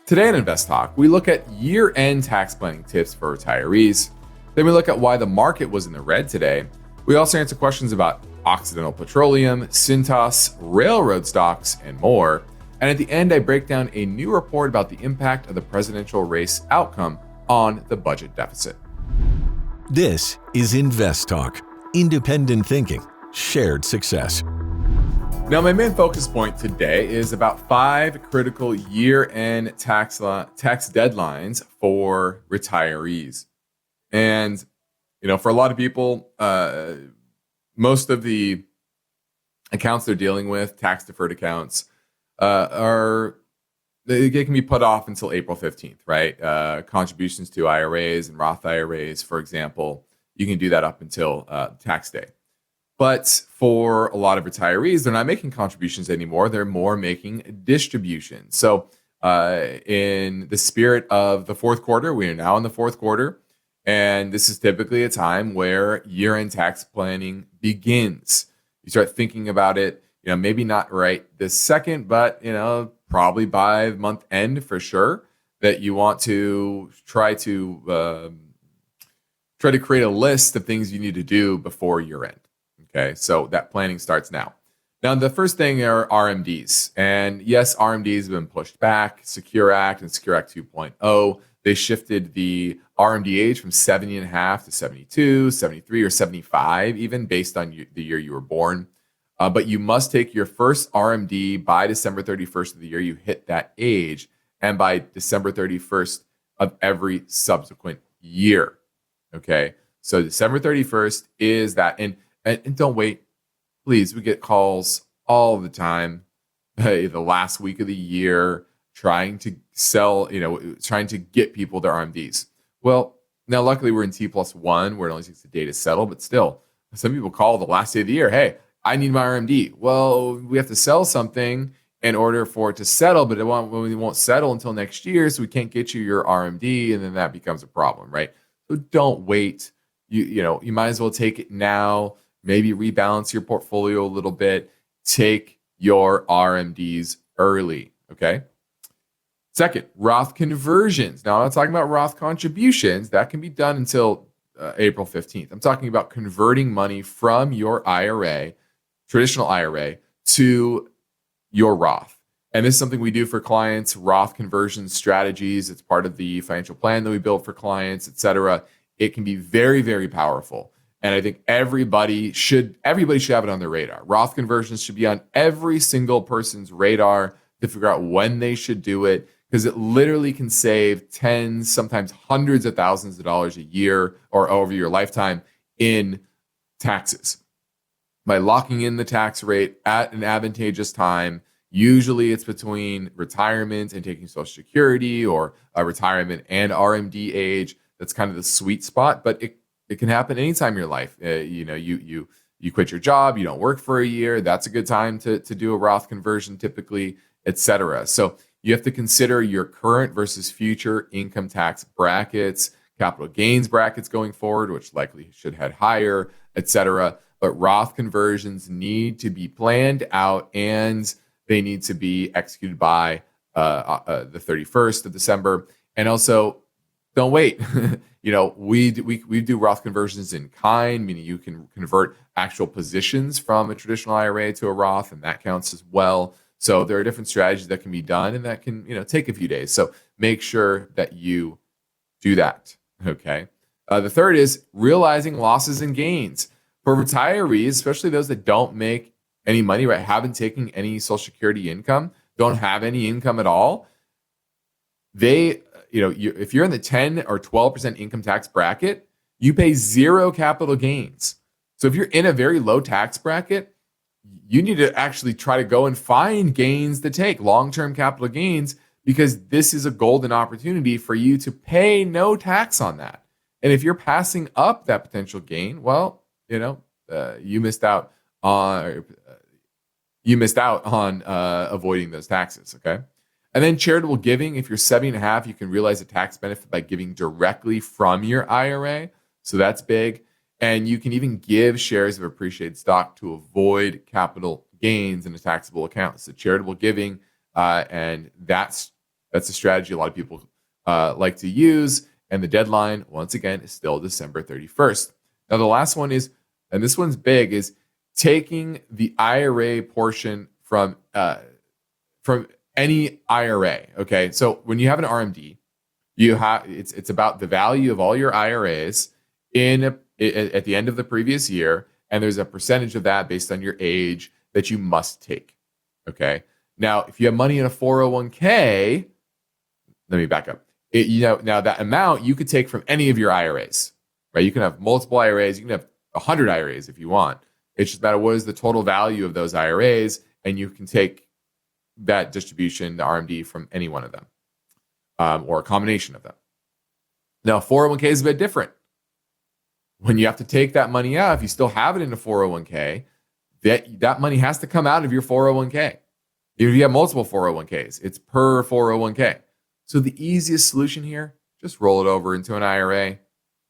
Today on InvestTalk, we look at year-end tax planning tips for retirees. Then we look at why the market was in the red today. We also answer questions about Occidental Petroleum, Cintas, railroad stocks, and more. And at the end, I break down a new report about the impact of the presidential race outcome on the budget deficit. This is InvestTalk, independent thinking, shared success. Now, my main focus point today is about 5 critical year-end tax deadlines for retirees. And, for a lot of people, most of the accounts they're dealing with, tax-deferred accounts, they can be put off until April 15th, right? Contributions to IRAs and Roth IRAs, for example, you can do that up until tax day. But for a lot of retirees, they're not making contributions anymore. They're more making distributions. So in the spirit of the fourth quarter, we are now in the fourth quarter. And this is typically a time where year-end tax planning begins. You start thinking about it, maybe not right this second, but, probably by month end for sure, that you want to try to create a list of things you need to do before year end. Okay, so that planning starts now. Now, the first thing are RMDs. And yes, RMDs have been pushed back. Secure Act and Secure Act 2.0, they shifted the RMD age from 70 and a half to 72, 73, or 75, even based on the year you were born. But you must take your first RMD by December 31st of the year you hit that age, and by December 31st of every subsequent year. Okay, so December 31st is that. And don't wait, please. We get calls all the time, the last week of the year, trying to sell, trying to get people their RMDs. Well, now luckily we're in T+1, where it only takes a day to settle, but still, some people call the last day of the year, hey, I need my RMD. Well, we have to sell something in order for it to settle, but it won't settle until next year, so we can't get you your RMD, and then that becomes a problem, right? So don't wait. You might as well take it now. Maybe rebalance your portfolio a little bit. Take your RMDs early, okay? Second, Roth conversions. Now, I'm not talking about Roth contributions. That can be done until April 15th. I'm talking about converting money from your IRA, traditional IRA, to your Roth. And this is something we do for clients, Roth conversion strategies. It's part of the financial plan that we build for clients, et cetera. It can be very, very powerful. And I think everybody should have it on their radar. Roth conversions should be on every single person's radar to figure out when they should do it, because it literally can save tens, sometimes hundreds of thousands of dollars a year or over your lifetime in taxes. By locking in the tax rate at an advantageous time, usually it's between retirement and taking Social Security, or a retirement and RMD age. That's kind of the sweet spot, but it can happen anytime in your life. You quit your job, you don't work for a year. That's a good time to do a Roth conversion typically, et cetera. So you have to consider your current versus future income tax brackets, capital gains brackets going forward, which likely should head higher, et cetera. But Roth conversions need to be planned out, and they need to be executed by the 31st of December. And also, don't wait. We do Roth conversions in kind, meaning you can convert actual positions from a traditional IRA to a Roth, and that counts as well. So there are different strategies that can be done, and that can take a few days. So make sure that you do that. Okay. The third is realizing losses and gains for retirees, especially those that don't make any money, right? Haven't taken any Social Security income, don't have any income at all. If you're in the 10 or 12% income tax bracket, you pay zero capital gains. So if you're in a very low tax bracket, you need to actually try to go and find gains to take, long-term capital gains, because this is a golden opportunity for you to pay no tax on that. And if you're passing up that potential gain, well, you missed out on avoiding those taxes. Okay. And then charitable giving. If you're 70 and a half, you can realize a tax benefit by giving directly from your IRA. So that's big. And you can even give shares of appreciated stock to avoid capital gains in a taxable account. So charitable giving, and that's That's a strategy a lot of people like to use. And the deadline, once again, is still December 31st. Now, the last one is, and this one's big, is taking the IRA portion from any IRA. Okay, so when you have an RMD, it's about the value of all your IRAs at the end of the previous year, and there's a percentage of that based on your age that you must take. Okay, now if you have money in a 401k, let me back up. Now that amount you could take from any of your IRAs, right? You can have multiple IRAs. You can have 100 IRAs if you want. It's just about what is the total value of those IRAs, and you can take that distribution, the RMD, from any one of them, or a combination of them. Now, 401k is a bit different. When you have to take that money out, if you still have it in a 401k, that money has to come out of your 401k. If you have multiple 401ks, it's per 401k. So the easiest solution here, just roll it over into an IRA.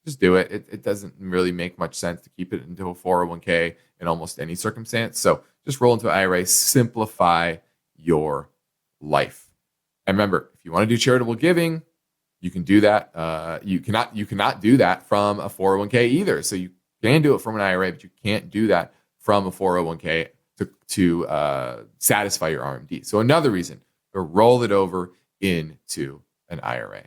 Just do it. It doesn't really make much sense to keep it into a 401k in almost any circumstance. So just roll into an IRA, simplify your life. And remember, if you want to do charitable giving, you can do that. You cannot do that from a 401k either. So you can do it from an IRA, but you can't do that from a 401k to satisfy your RMD. So another reason to roll it over into an IRA.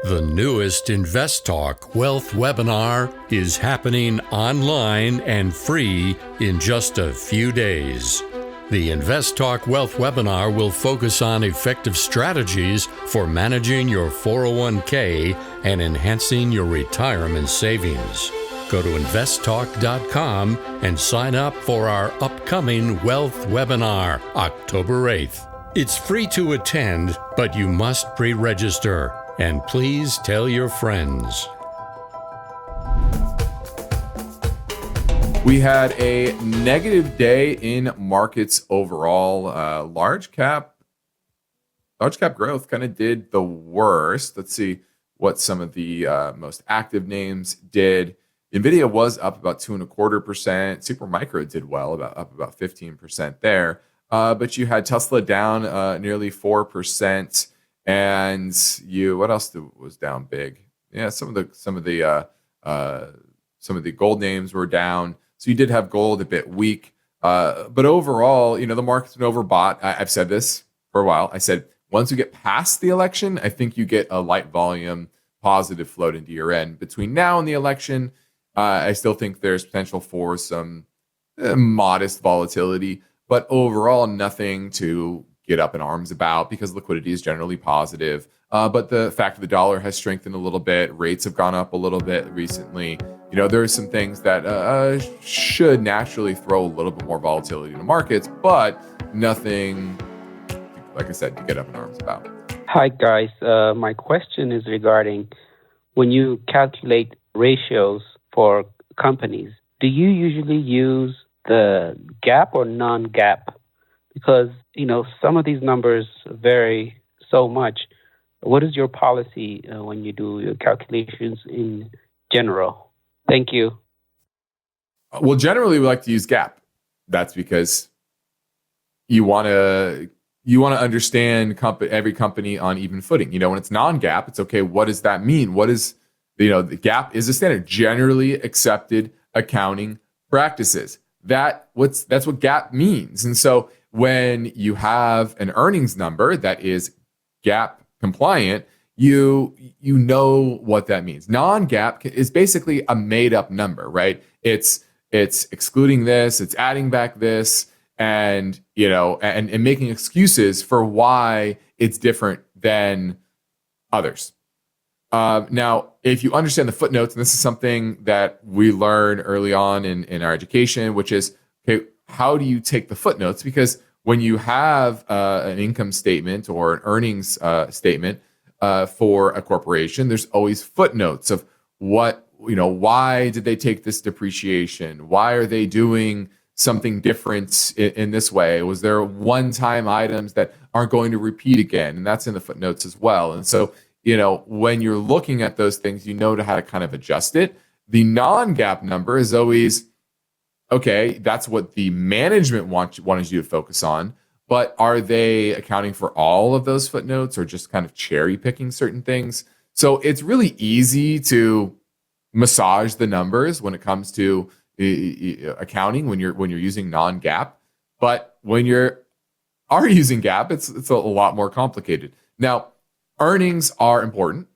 The newest InvestTalk Wealth webinar is happening online and free in just a few days. The InvestTalk Wealth webinar will focus on effective strategies for managing your 401k and enhancing your retirement savings. Go to investtalk.com and sign up for our upcoming Wealth webinar, October 8th. It's free to attend, but you must pre-register. And please tell your friends. We had a negative day in markets overall. Large cap growth kind of did the worst. Let's see what some of the most active names did. NVIDIA was up about 2.25%. Supermicro did well, up about 15% there. But you had Tesla down nearly 4%. And what else was down big? Yeah, some of the gold names were down. So you did have gold a bit weak, but overall, the market's been overbought. I've said this for a while. I said once you get past the election, I think you get a light volume positive float into your end. Between now and the election, I still think there's potential for some modest volatility, but overall, nothing to get up in arms about because liquidity is generally positive. But the fact that the dollar has strengthened a little bit, rates have gone up a little bit recently. There are some things that should naturally throw a little bit more volatility in the markets, but nothing, like I said, to get up in arms about. Hi, guys. My question is regarding when you calculate ratios for companies, do you usually use the GAAP or non-GAAP? Because, some of these numbers vary so much. What is your policy when you do your calculations in general? Thank you. Well, generally, we like to use GAAP. That's because you want to understand every company on even footing. When it's non-GAAP, it's okay. What does that mean? What is, the GAAP is a standard, generally accepted accounting practices. That's what GAAP means. And so when you have an earnings number that is GAAP compliant, you know what that means. Non-GAAP is basically a made up number, right? It's excluding this, it's adding back this, and and making excuses for why it's different than others. Now, if you understand the footnotes, and this is something that we learn early on in our education, which is, okay, how do you take the footnotes? Because when you have an income statement or an earnings statement for a corporation, there's always footnotes of why did they take this depreciation? Why are they doing something different in this way? Was there one-time items that aren't going to repeat again? And that's in the footnotes as well. And so, when you're looking at those things, how to kind of adjust it. The non-GAAP number is always, okay, that's what the management wanted you to focus on. but are they accounting for all of those footnotes or just kind of cherry picking certain things? So it's really easy to massage the numbers when it comes to accounting when you're using non-GAAP, but when you're using GAAP, it's a lot more complicated. Now, earnings are important,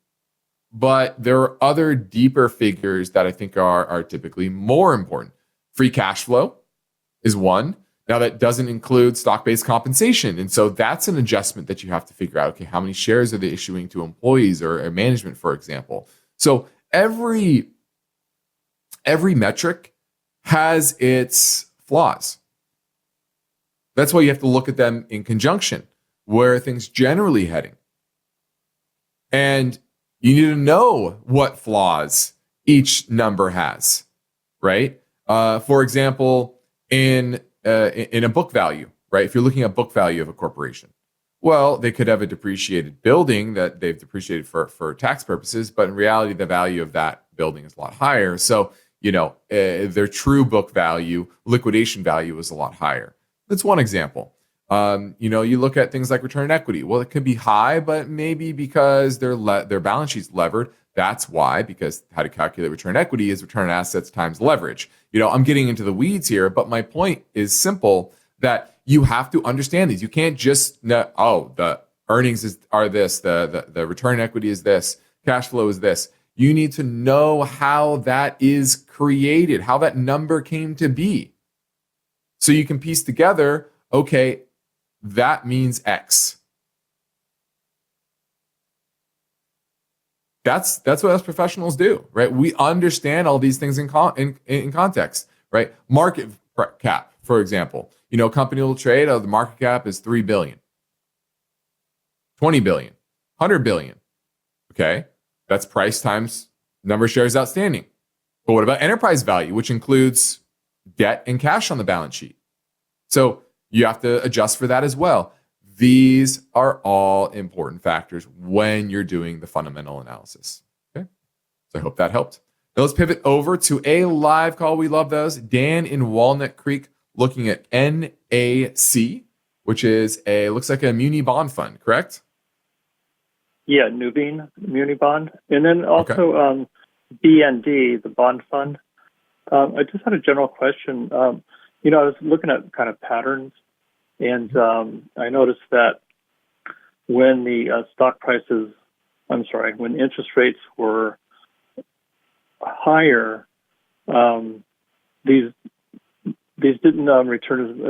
but there are other deeper figures that I think are typically more important. Free cash flow is one. Now, that doesn't include stock-based compensation. And so that's an adjustment that you have to figure out. Okay, how many shares are they issuing to employees or management, for example? So every metric has its flaws. That's why you have to look at them in conjunction. Where are things generally heading? And you need to know what flaws each number has, right? For example, in a book value, right? If you're looking at book value of a corporation, well, they could have a depreciated building that they've depreciated for tax purposes, but in reality, the value of that building is a lot higher. So, their true book value, liquidation value is a lot higher. That's one example. You look at things like return on equity. Well, it could be high, but maybe because their balance sheet's levered. That's why, because how to calculate return on equity is return on assets times leverage. I'm getting into the weeds here, but my point is simple, that you have to understand these. You can't just know, the earnings are this, the return on equity is this, cash flow is this. You need to know how that is created, how that number came to be. So you can piece together, okay, that means X. That's what us professionals do, right? We understand all these things in context, right? Market cap, for example. A company will trade, the market cap is 3 billion, 20 billion, 100 billion. Okay, that's price times number of shares outstanding. But what about enterprise value, which includes debt and cash on the balance sheet? So you have to adjust for that as well. These are all important factors when you're doing the fundamental analysis. Okay, so I hope that helped. Now let's pivot over to a live call. We love those. Dan in Walnut Creek looking at NAC, which is looks like a muni bond fund, correct? Yeah, Nuveen Muni Bond. And then also BND, the bond fund. I just had a general question. I was looking at kind of patterns, and I noticed that when the when interest rates were higher, these didn't return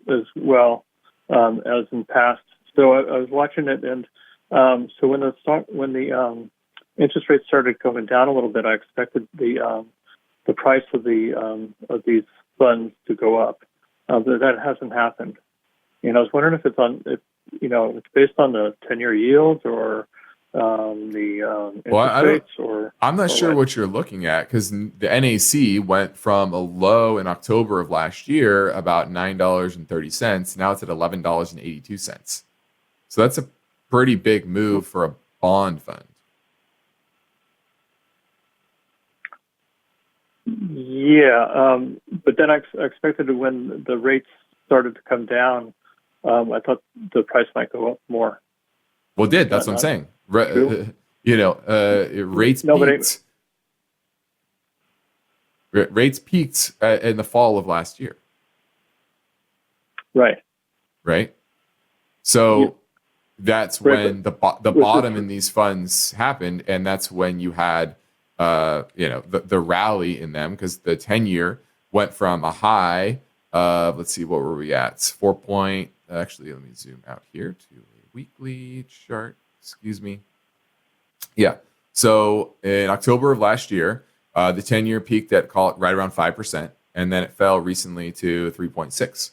as well as in past. So I was watching it, and so when the interest rates started coming down a little bit, I expected the price of these funds to go up, but that hasn't happened. And I was wondering if it's based on the 10-year yields or the interest rates, or I'm not sure what you're looking at, because the NAC went from a low in October of last year, about $9.30. Now it's at $11.82. So that's a pretty big move for a bond fund. Yeah, but then I expected when the rates started to come down, I thought the price might go up more. Well, it did. That's what I'm saying. Rates peaked. Rates peaked in the fall of last year. Right. So that's when the bottom in these funds happened, and that's when you had the rally in them, because the 10-year went from a high of, let's see, what were we at? Actually, let me zoom out here to a weekly chart. Excuse me. Yeah. So in October of last year, the 10-year peaked at, call it, right around 5%, and then it fell recently to 3.6.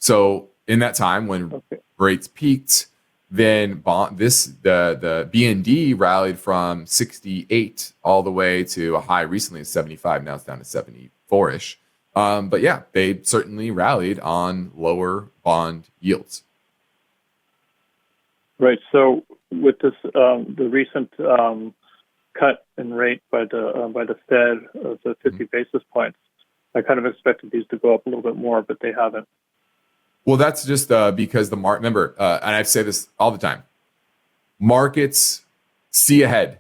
So in that time when rates peaked, then the BND rallied from 68 all the way to a high recently of 75. Now it's down to 74-ish. But yeah, they certainly rallied on lower bond yields. Right. So with this, the recent cut in rate by the Fed of the 50 basis points, I kind of expected these to go up a little bit more, but they haven't. Well, that's just because the market, remember, and I say this all the time, markets see ahead.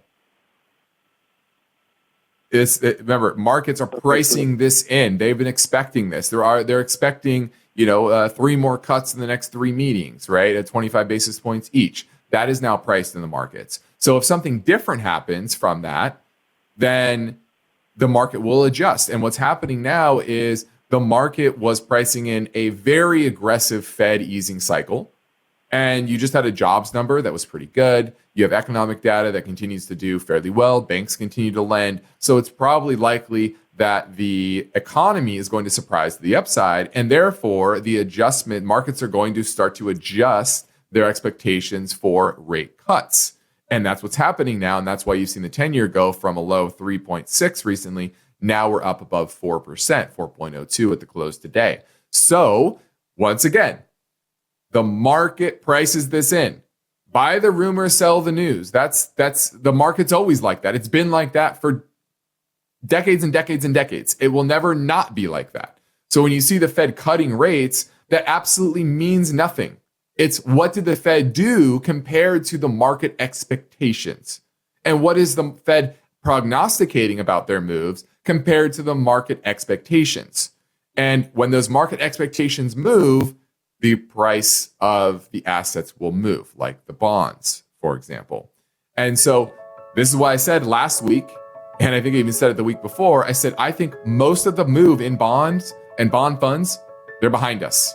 Remember, markets are pricing this in. They've been expecting this. They're expecting, 3 more cuts in the next 3 meetings, right? At 25 basis points each. That is now priced in the markets. So if something different happens from that, then the market will adjust. And what's happening now is the market was pricing in a very aggressive Fed easing cycle. And you just had a jobs number that was pretty good. You have economic data that continues to do fairly well. Banks continue to lend. So it's probably likely that the economy is going to surprise to the upside. And therefore, the adjustment markets are going to start to adjust their expectations for rate cuts. And that's what's happening now. And that's why you've seen the 10-year go from a low of 3.6 recently. Now we're up above 4%, 4.02 at the close today. So once again, the market prices this in. Buy the rumor, sell the news. That's the market's always like that. It's been like that for decades and decades and decades. It will never not be like that. So when you see the Fed cutting rates, that absolutely means nothing. It's what did the Fed do compared to the market expectations? And what is the Fed prognosticating about their moves compared to the market expectations? And when those market expectations move, the price of the assets will move, like the bonds, for example. And so this is why I said last week, and I think I even said it the week before, I said, I think most of the move in bonds and bond funds, they're behind us.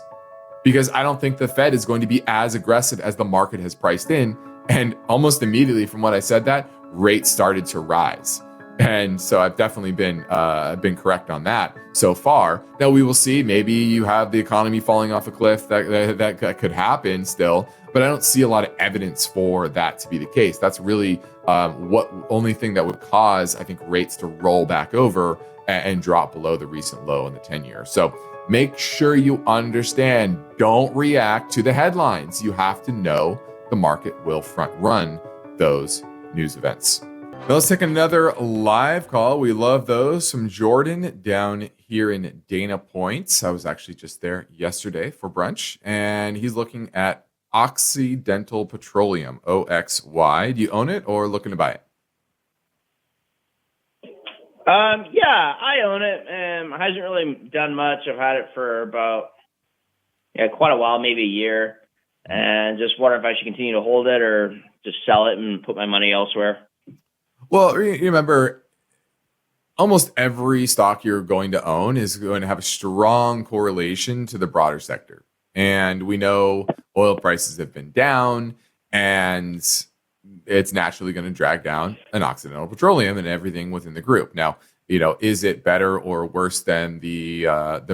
Because I don't think the Fed is going to be as aggressive as the market has priced in. And almost immediately from what I said that, rates started to rise. And so I've definitely been correct on that so far. Now we will see. Maybe you have the economy falling off a cliff. That could happen still, but I don't see a lot of evidence for that to be the case. That's really what only thing that would cause, I think, rates to roll back over and drop below the recent low in the 10-year. So make sure you understand. Don't react to the headlines. You have to know the market will front run those news events. Now let's take another live call. We love those from Jordan down here in Dana Point. I was actually just there yesterday for brunch, and he's looking at Occidental Petroleum, OXY. Do you own it or looking to buy it? Yeah, I own it. Hasn't really done much. I've had it for about quite a while, maybe a year, and just wonder if I should continue to hold it or just sell it and put my money elsewhere. Well, remember, almost every stock you're going to own is going to have a strong correlation to the broader sector. And we know oil prices have been down, and it's naturally going to drag down an Occidental Petroleum and everything within the group. Now, is it better or worse than the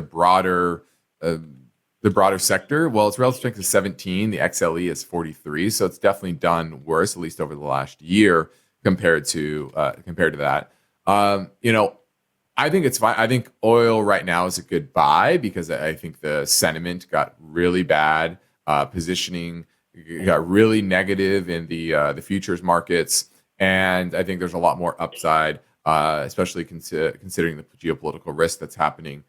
broader sector? Well, its relative strength is 17. The XLE is 43. So it's definitely done worse, at least over the last year. Compared to that, I think it's fine. I think oil right now is a good buy because I think the sentiment got really bad. Positioning got really negative in the futures markets, and I think there's a lot more upside, especially considering the geopolitical risk that's happening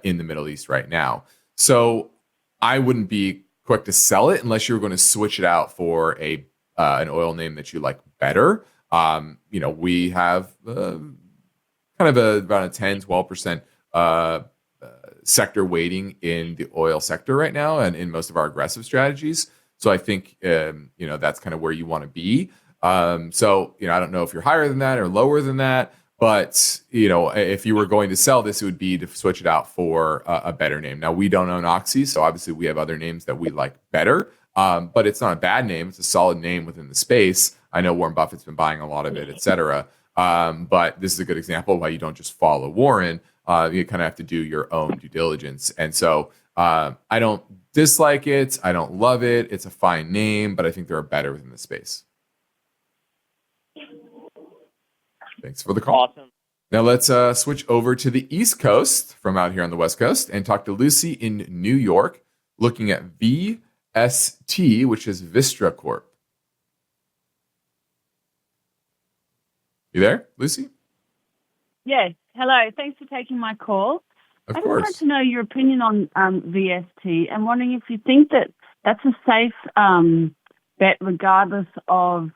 in the Middle East right now. So I wouldn't be quick to sell it unless you're going to switch it out for an oil name that you like better. We have kind of about a 10, 12% sector weighting in the oil sector right now and in most of our aggressive strategies. So I think, that's kind of where you want to be. I don't know if you're higher than that or lower than that, but, if you were going to sell this, it would be to switch it out for a better name. Now, we don't own Oxy, so obviously we have other names that we like better, but it's not a bad name. It's a solid name within the space. I know Warren Buffett's been buying a lot of it, et cetera. But this is a good example of why you don't just follow Warren. You kind of have to do your own due diligence. And so I don't dislike it. I don't love it. It's a fine name, but I think there are better within the space. Thanks for the call. Awesome. Now let's switch over to the East Coast from out here on the West Coast and talk to Lucy in New York, looking at VST, which is Vistra Corp. You there, Lucy? Yes. Hello. Thanks for taking my call. Of I just wanted course. to know your opinion on VST. I'm wondering if you think that that's a safe bet regardless of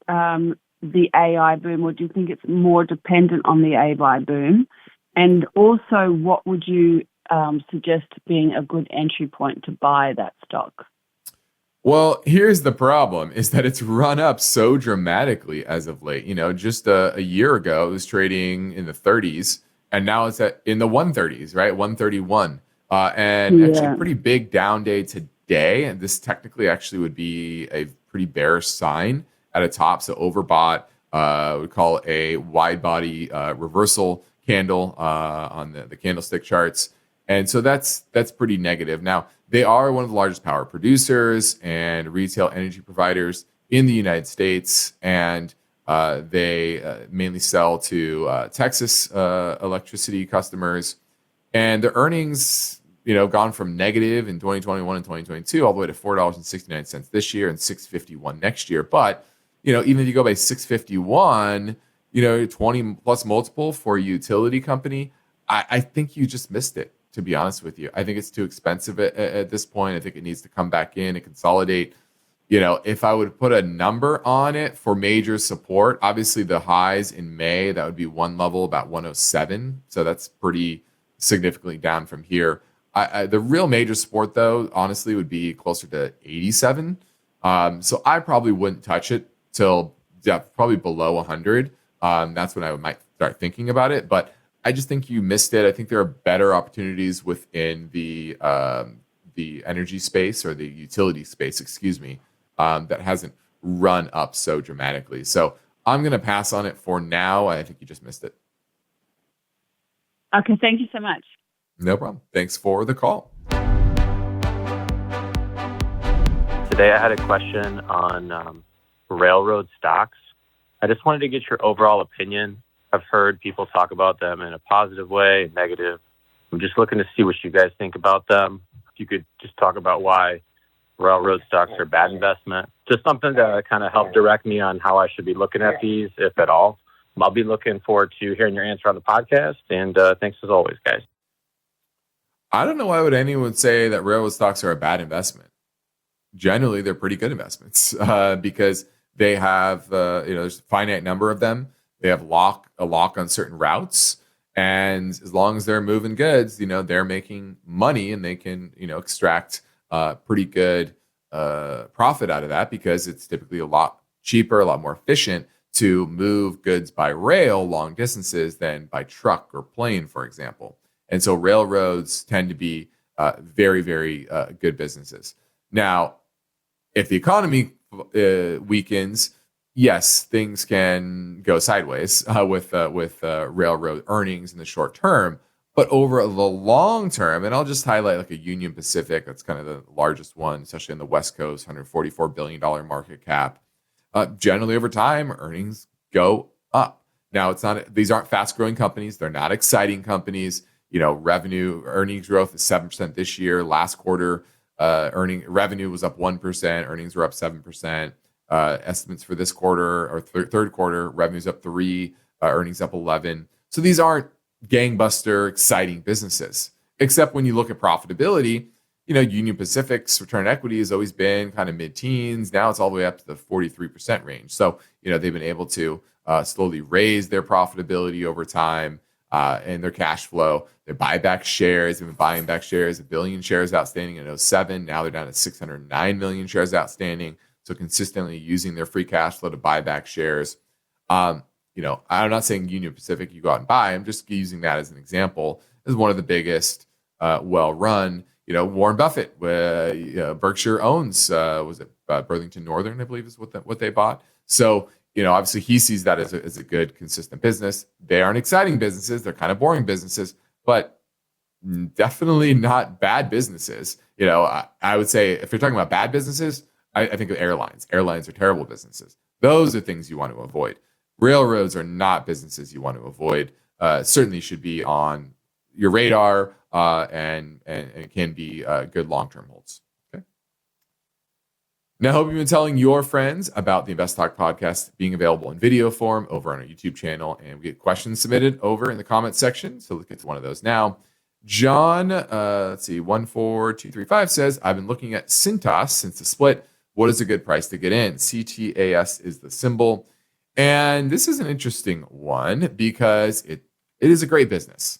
the AI boom, or do you think it's more dependent on the AI boom? And also, what would you suggest being a good entry point to buy that stock? Well, here's the problem is that it's run up so dramatically as of late. Just a year ago, it was trading in the 30s, and now it's in the 130s, right? 131. And actually a pretty big down day today. And this technically actually would be a pretty bearish sign at a top. So overbought, we call a wide body reversal candle on the candlestick charts. And so that's pretty negative. Now, they are one of the largest power producers and retail energy providers in the United States, and they mainly sell to Texas electricity customers. And the earnings, gone from negative in 2021 and 2022 all the way to $4.69 this year and $6.51 next year. But even if you go by $6.51, 20 plus multiple for a utility company, I think you just missed it. To be honest with you, I think it's too expensive at this point. I think it needs to come back in and consolidate. If I would put a number on it for major support, obviously the highs in May, that would be one level, about 107. So that's pretty significantly down from here. The real major support, though, honestly, would be closer to 87. So I probably wouldn't touch it till probably below 100. That's when I might start thinking about it. But I just think you missed it. I think there are better opportunities within the energy space or the utility space, that hasn't run up so dramatically. So I'm going to pass on it for now. I think you just missed it. Okay, thank you so much. No problem. Thanks for the call. Today I had a question on railroad stocks. I just wanted to get your overall opinion. I've heard people talk about them in a positive way, negative. I'm just looking to see what you guys think about them. If you could just talk about why railroad stocks are a bad investment. Just something to kind of help direct me on how I should be looking at these, if at all. I'll be looking forward to hearing your answer on the podcast. And thanks as always, guys. I don't know why would anyone say that railroad stocks are a bad investment. Generally, they're pretty good investments because they have, there's a finite number of them. They have a lock on certain routes. And as long as they're moving goods, they're making money and they can, extract pretty good profit out of that because it's typically a lot cheaper, a lot more efficient to move goods by rail long distances than by truck or plane, for example. And so railroads tend to be very, very good businesses. Now, if the economy weakens, yes, things can go sideways with railroad earnings in the short term. But over the long term, and I'll just highlight like a Union Pacific, that's kind of the largest one, especially in the West Coast, $144 billion market cap. Generally, over time, earnings go up. Now, these aren't fast-growing companies. They're not exciting companies. Earnings growth is 7% this year. Last quarter, revenue was up 1%. Earnings were up 7%. Estimates for this quarter or third quarter, revenues up 3%, earnings up 11%. So these aren't gangbuster, exciting businesses, except when you look at profitability. Union Pacific's return on equity has always been kind of mid-teens. Now it's all the way up to the 43% range. So, they've been able to slowly raise their profitability over time and their cash flow. They buy back shares. They've been buying back shares, 1 billion shares outstanding in 2007. Now they're down to 609 million shares outstanding. So consistently using their free cash flow to buy back shares. I'm not saying Union Pacific you go out and buy. I'm just using that as an example. This is one of the biggest, well-run. Warren Buffett, Berkshire owns, Burlington Northern, I believe is what they bought. So, obviously he sees that as a good, consistent business. They aren't exciting businesses. They're kind of boring businesses, but definitely not bad businesses. I would say if you're talking about bad businesses, I think of airlines. Airlines are terrible businesses. Those are things you want to avoid. Railroads are not businesses you want to avoid. Certainly should be on your radar and can be good long-term holds. Okay. Now, I hope you've been telling your friends about the InvestTalk podcast being available in video form over on our YouTube channel, and we get questions submitted over in the comments section. So let's get to one of those now. John, let's see, 14235 says, I've been looking at Cintas since the split. What is a good price to get in? CTAS is the symbol. And this is an interesting one because it is a great business.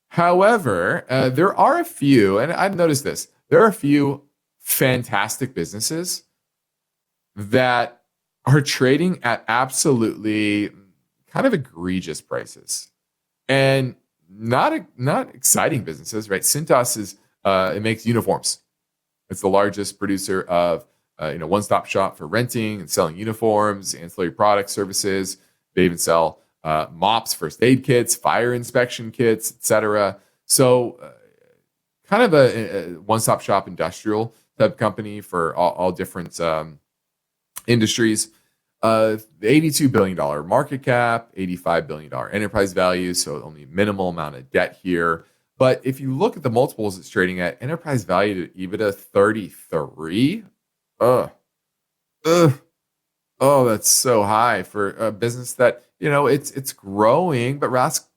However, there are a few, and I've noticed this, there are a few fantastic businesses that are trading at absolutely kind of egregious prices. And not exciting businesses, right? Cintas is it makes uniforms. It's the largest producer of one-stop shop for renting and selling uniforms, ancillary product services. They even sell mops, first aid kits, fire inspection kits, etc. So, kind of a one-stop shop industrial type company for all different industries. The $82 billion market cap, $85 billion enterprise value, so only minimal amount of debt here. But if you look at the multiples it's trading at, enterprise value to EBITDA 33. Oh, that's so high for a business that, it's growing, but last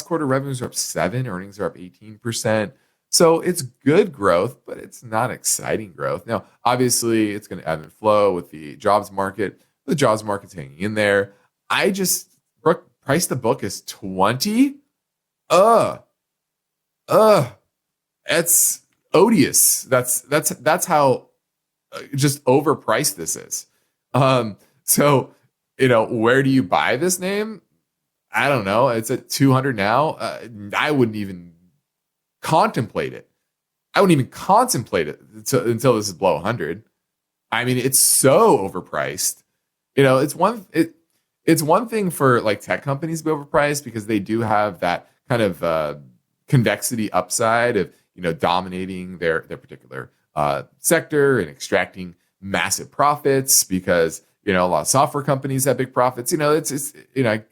quarter revenues are up 7%, earnings are up 18%. So it's good growth, but it's not exciting growth. Now, obviously, it's going to ebb and flow with the jobs market. The jobs market's hanging in there. Price the book is 20. It's odious. That's how just overpriced this is. So, where do you buy this name? I don't know. It's at 200 now. I wouldn't even contemplate it. I wouldn't even contemplate it until this is below 100. I mean, it's so overpriced. It's one thing for like tech companies to be overpriced because they do have that kind of convexity upside of dominating their particular sector and extracting massive profits because a lot of software companies have big profits. I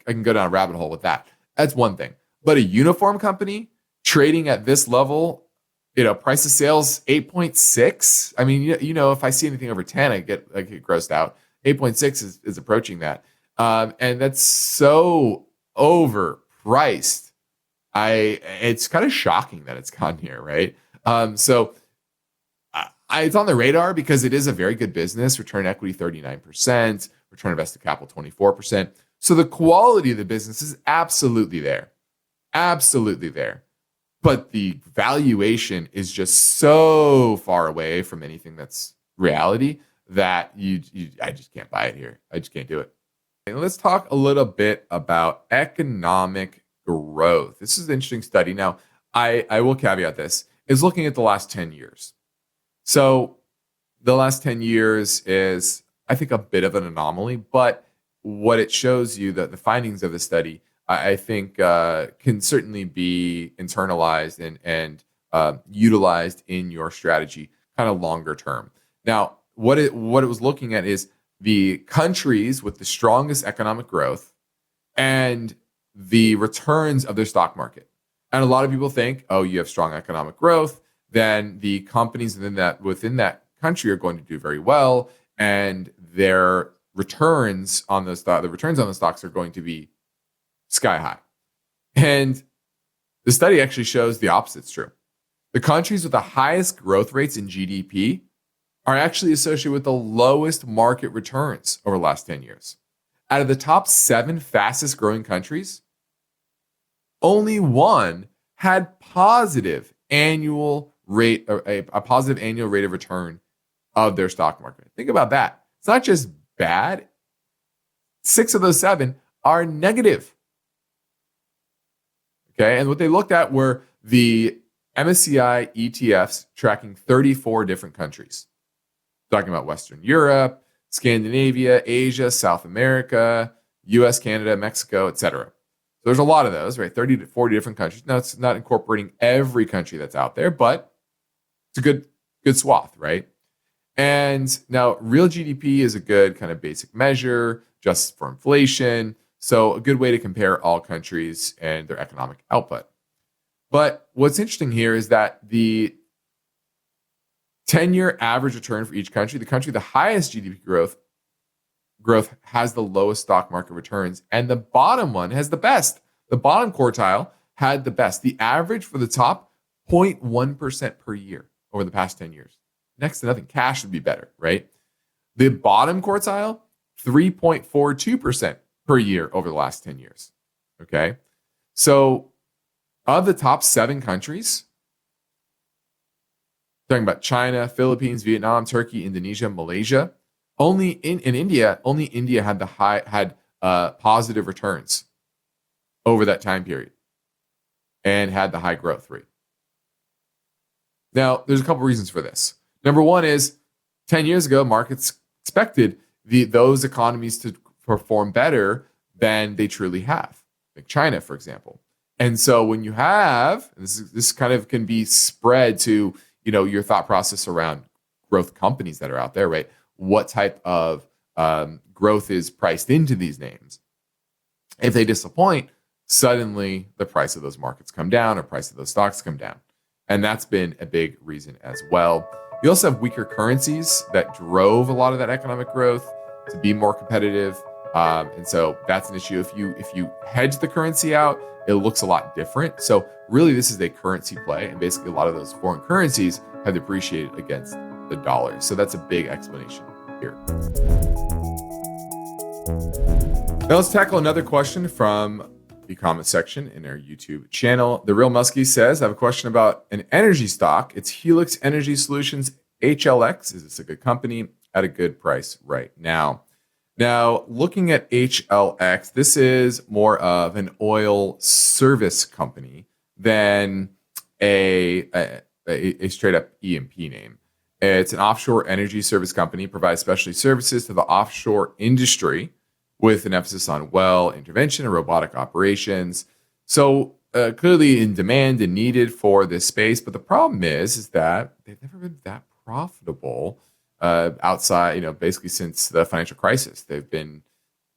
can go down a rabbit hole with that. That's one thing. But a uniform company trading at this level, price of sales 8.6. I mean, if I see anything over 10, I get grossed out. 8.6 is approaching that. And that's so overpriced. It's kind of shocking that it's gone here, right? So it's on the radar because it is a very good business. Return on equity 39%, return on invested capital 24%. So the quality of the business is absolutely there. Absolutely there. But the valuation is just so far away from anything that's reality that I just can't buy it here. I just can't do it. And let's talk a little bit about economic growth. This is an interesting study. Now, I will caveat this, is looking at the last 10 years. So the last 10 years is, I think, a bit of an anomaly, but what it shows you, that the findings of the study, I think can certainly be internalized and utilized in your strategy kind of longer term. Now, what it was looking at is the countries with the strongest economic growth and the returns of their stock market. And a lot of people think, oh, you have strong economic growth, then the companies within that country are going to do very well, and their returns on the stocks are going to be sky high. And the study actually shows the opposite's true. The countries with the highest growth rates in GDP are actually associated with the lowest market returns over the last 10 years. Out of the top 7 fastest growing countries, only one had positive annual rate, or a positive annual rate of return of their stock market. Think about that. It's not just bad. 6 of those 7 are negative. Okay, and what they looked at were the MSCI ETFs tracking 34 different countries. Talking about Western Europe, Scandinavia, Asia, South America, US, Canada, Mexico, etc. So there's a lot of those, right? 30 to 40 different countries. Now, it's not incorporating every country that's out there, but it's a good swath, right? And now real GDP is a good kind of basic measure just for inflation. So a good way to compare all countries and their economic output. But what's interesting here is that the 10-year average return for each country, the country with the highest GDP growth has the lowest stock market returns, and the bottom one has the best. The bottom quartile had the best. The average for the top 0.1% per year over the past 10 years. Next to nothing. Cash would be better, right? The bottom quartile, 3.42% per year over the last 10 years. Okay. So of the top 7 countries, talking about China, Philippines, Vietnam, Turkey, Indonesia, Malaysia, only in India had positive returns over that time period and had the high growth rate. Now, there's a couple reasons for this. Number one is 10 years ago, markets expected those economies to perform better than they truly have, like China, for example. And so when you have, this kind of can be spread to, your thought process around growth companies that are out there, right? What type of growth is priced into these names? If they disappoint, suddenly the price of those markets come down or price of those stocks come down. And that's been a big reason as well. You also have weaker currencies that drove a lot of that economic growth to be more competitive. And so that's an issue. If you hedge the currency out, it looks a lot different. So really, this is a currency play. And basically, a lot of those foreign currencies have depreciated against the dollar. So that's a big explanation here. Now let's tackle another question from the comment section in our YouTube channel. The Real Muskie says, I have a question about an energy stock. It's Helix Energy Solutions, HLX. Is this a good company at a good price right now? Now, looking at HLX, this is more of an oil service company than a straight up E&P name. It's an offshore energy service company, provides specialty services to the offshore industry with an emphasis on well intervention and robotic operations. So clearly in demand and needed for this space. But the problem is that they've never been that profitable outside, basically since the financial crisis. They've been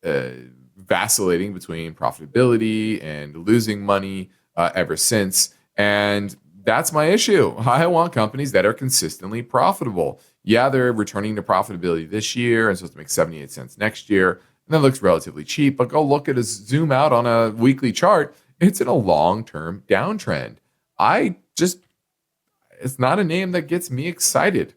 vacillating between profitability and losing money ever since. And that's my issue. I want companies that are consistently profitable. Yeah, they're returning to profitability this year and supposed to make 78 cents next year. And that looks relatively cheap, but go look at zoom out on a weekly chart. It's in a long-term downtrend. It's not a name that gets me excited,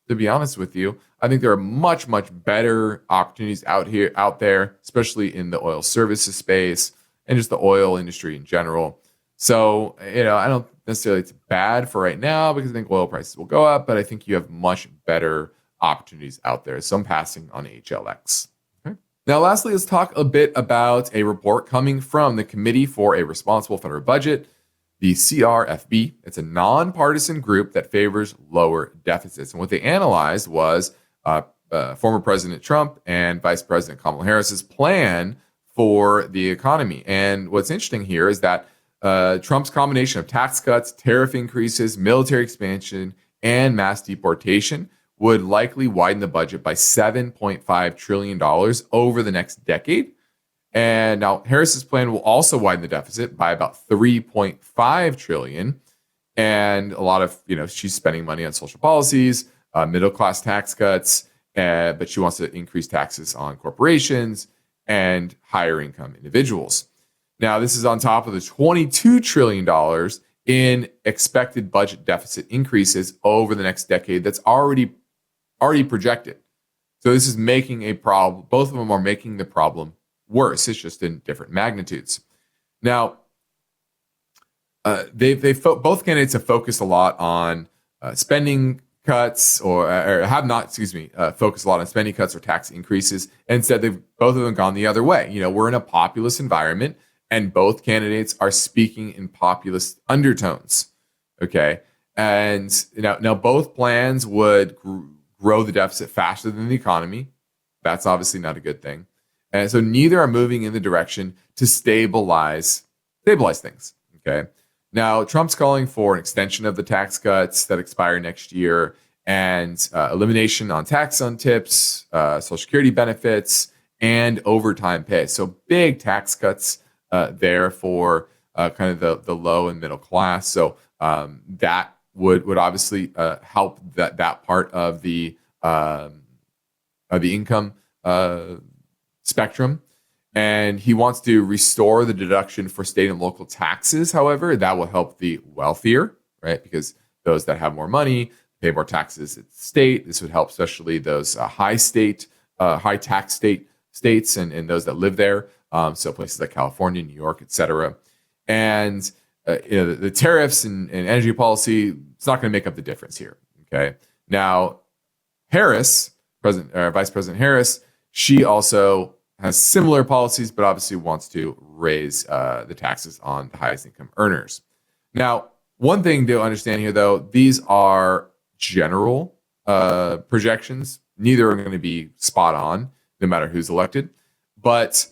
to be honest with you. I think there are much, much better opportunities out there, especially in the oil services space and just the oil industry in general. So, I don't necessarily it's bad for right now because I think oil prices will go up, but I think you have much better opportunities out there. So I'm passing on HLX. Now, lastly, let's talk a bit about a report coming from the Committee for a Responsible Federal Budget, the CRFB. It's a nonpartisan group that favors lower deficits. And what they analyzed was former President Trump and Vice President Kamala Harris's plan for the economy. And what's interesting here is that Trump's combination of tax cuts, tariff increases, military expansion, and mass deportation would likely widen the budget by $7.5 trillion over the next decade. And now Harris's plan will also widen the deficit by about $3.5 trillion. And a lot of, she's spending money on social policies, middle-class tax cuts, but she wants to increase taxes on corporations and higher income individuals. Now, this is on top of the $22 trillion in expected budget deficit increases over the next decade that's already projected. So this is making a problem. Both of them are making the problem worse. It's just in different magnitudes. Now, both candidates have focused a lot on spending cuts, or have not, focused a lot on spending cuts or tax increases. Instead, both of them gone the other way. We're in a populist environment, and both candidates are speaking in populist undertones. Okay, and now both plans would grow the deficit faster than the economy. That's obviously not a good thing. And so neither are moving in the direction to stabilize things. Okay. Now, Trump's calling for an extension of the tax cuts that expire next year and elimination on tax on tips, Social Security benefits, and overtime pay. So big tax cuts there for kind of the low and middle class. So that would obviously help that part of the income spectrum. And he wants to restore the deduction for state and local taxes. However, that will help the wealthier right? Because those that have more money pay more taxes at the state. This would help especially those high tax states and those that live there. So places like California, New York, et cetera. And the tariffs and energy policy, it's not going to make up the difference here. Okay. Now, Vice President Harris, she also has similar policies, but obviously wants to raise the taxes on the highest income earners. Now, one thing to understand here, though, these are general projections. Neither are going to be spot on, no matter who's elected. But,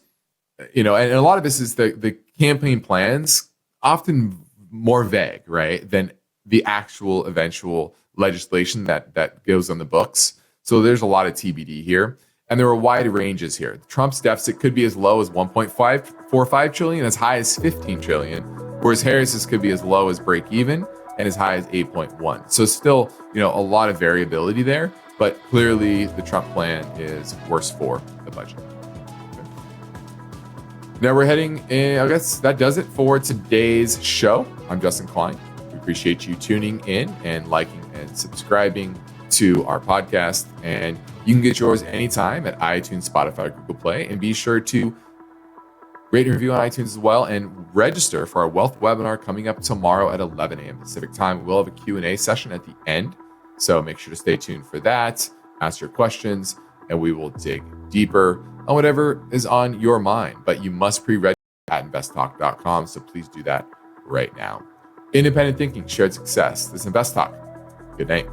and a lot of this is the campaign plans, often more vague, right, than the actual eventual legislation that goes on the books. So there's a lot of TBD here. And there are wide ranges here. Trump's deficit could be as low as 1.545 trillion, as high as 15 trillion, whereas Harris's could be as low as break even and as high as 8.1. So still, a lot of variability there, but clearly the Trump plan is worse for the budget. Okay. Now we're heading in, I guess that does it for today's show. I'm Justin Klein. We appreciate you tuning in and liking and subscribing to our podcast. And you can get yours anytime at iTunes, Spotify, Google Play. And be sure to rate and review on iTunes as well, and register for our wealth webinar coming up tomorrow at 11 a.m. Pacific time. We'll have a Q&A session at the end. So make sure to stay tuned for that. Ask your questions, and we will dig deeper on whatever is on your mind. But you must pre-register at investtalk.com. So please do that right now. Independent thinking, shared success. This is InvestTalk. Good night.